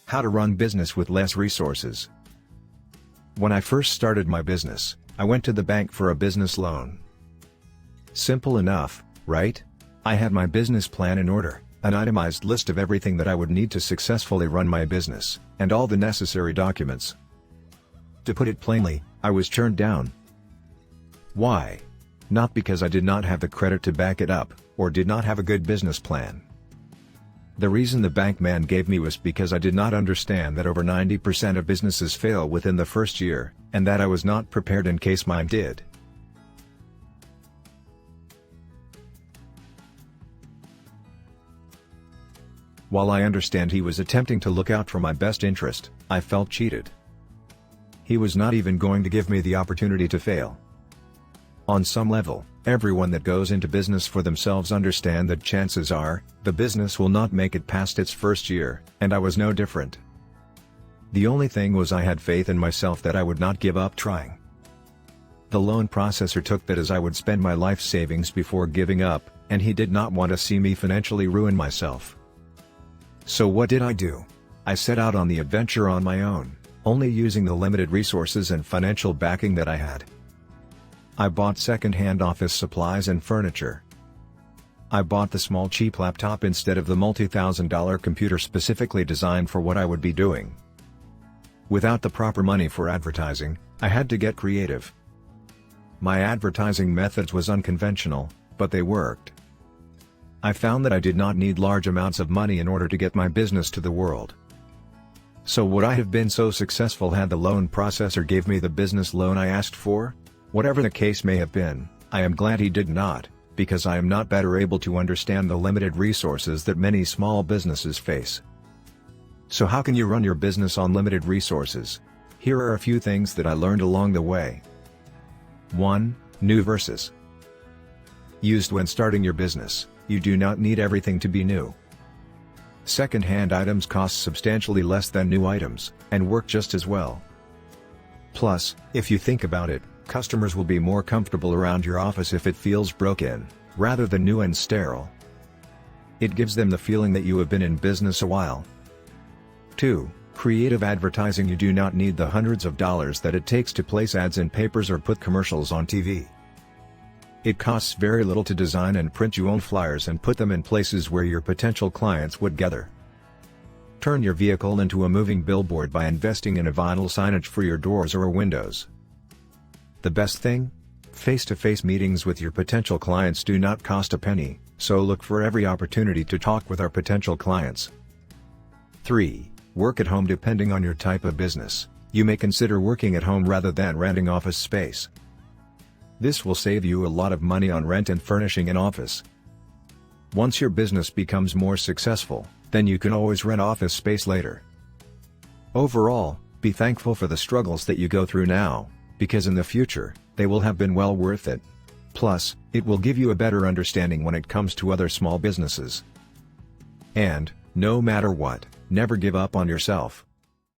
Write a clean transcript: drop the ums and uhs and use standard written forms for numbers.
How to run business with less resources. When I first started my business, I went to the bank for a business loan. Simple enough, right? I had my business plan in order, an itemized list of everything that I would need to successfully run my business, and all the necessary documents. To put it plainly, I was turned down. Why? Not because I did not have the credit to back it up, or did not have a good business plan. The reason the bank man gave me was because I did not understand that over 90% of businesses fail within the first year, and that I was not prepared in case mine did. While I understand he was attempting to look out for my best interest, I felt cheated. He was not even going to give me the opportunity to fail. On some level, everyone that goes into business for themselves understand that chances are, the business will not make it past its first year, and I was no different. The only thing was I had faith in myself that I would not give up trying. The loan processor took that as I would spend my life savings before giving up, and he did not want to see me financially ruin myself. So what did I do? I set out on the adventure on my own, only using the limited resources and financial backing that I had. I bought second-hand office supplies and furniture. I bought the small cheap laptop instead of the multi-$1,000 computer specifically designed for what I would be doing. Without the proper money for advertising, I had to get creative. My advertising methods was unconventional, but they worked. I found that I did not need large amounts of money in order to get my business to the world. So would I have been so successful had the loan processor gave me the business loan I asked for? Whatever the case may have been, I am glad he did not, because I am not better able to understand the limited resources that many small businesses face. So how can you run your business on limited resources? Here are a few things that I learned along the way. 1. New versus used. When starting your business, you do not need everything to be new. Second-hand items cost substantially less than new items, and work just as well. Plus, if you think about it, customers will be more comfortable around your office if it feels broken, rather than new and sterile. It gives them the feeling that you have been in business a while. 2. Creative advertising. You do not need the hundreds of dollars that it takes to place ads in papers or put commercials on TV. It costs very little to design and print your own flyers and put them in places where your potential clients would gather. Turn your vehicle into a moving billboard by investing in a vinyl signage for your doors or windows. The best thing? Face-to-face meetings with your potential clients do not cost a penny, so look for every opportunity to talk with our potential clients. 3. Work at home. Depending on your type of business, you may consider working at home rather than renting office space. This will save you a lot of money on rent and furnishing an office. Once your business becomes more successful, then you can always rent office space later. Overall, be thankful for the struggles that you go through now, because in the future, they will have been well worth it. Plus, it will give you a better understanding when it comes to other small businesses. And, no matter what, never give up on yourself.